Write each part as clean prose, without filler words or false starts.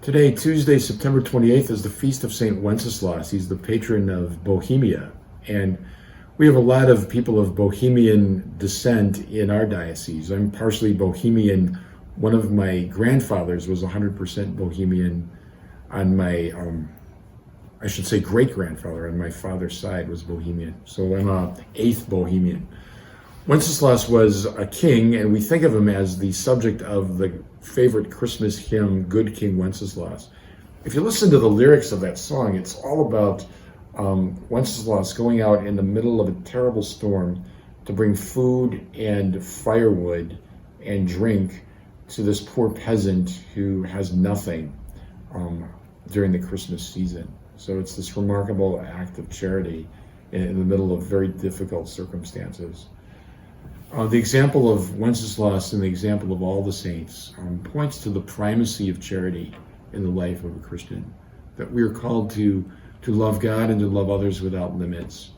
Today, Tuesday, September 28th, is the feast of St. Wenceslas. He's the patron of Bohemia. And we have a lot of people of Bohemian descent in our diocese. I'm partially Bohemian. One of my grandfathers was 100% Bohemian. On my, I should say great-grandfather on my father's side was Bohemian. So I'm a 8th Bohemian. Wenceslas was a king, and we think of him as the subject of the favorite Christmas hymn, Good King Wenceslas. If you listen to the lyrics of that song, it's all about Wenceslas going out in the middle of a terrible storm to bring food and firewood and drink to this poor peasant who has nothing during the Christmas season. So it's this remarkable act of charity in the middle of very difficult circumstances. The example of Wenceslas and the example of all the saints points to the primacy of charity in the life of a Christian, that we are called to love God and to love others without limits,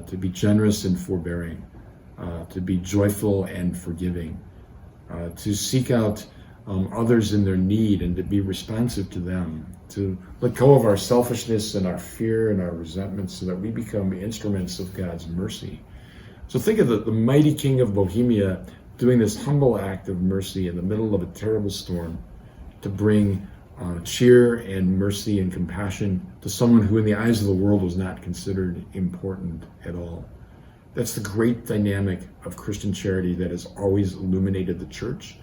to be generous and forbearing, to be joyful and forgiving, to seek out others in their need and to be responsive to them, to let go of our selfishness and our fear and our resentment so that we become instruments of God's mercy. So think of the mighty king of Bohemia doing this humble act of mercy in the middle of a terrible storm to bring cheer and mercy and compassion to someone who in the eyes of the world was not considered important at all. That's the great dynamic of Christian charity that has always illuminated the church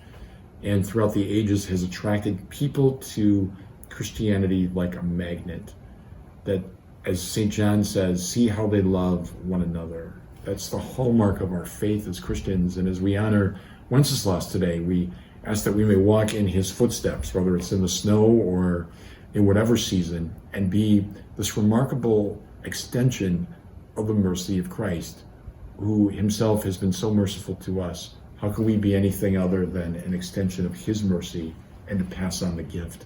and throughout the ages has attracted people to Christianity like a magnet. That, as St. John says, see how they love one another. That's the hallmark of our faith as Christians. And as we honor Wenceslas today, we ask that we may walk in his footsteps, whether it's in the snow or in whatever season, and be this remarkable extension of the mercy of Christ, who himself has been so merciful to us. How can we be anything other than an extension of his mercy and to pass on the gift?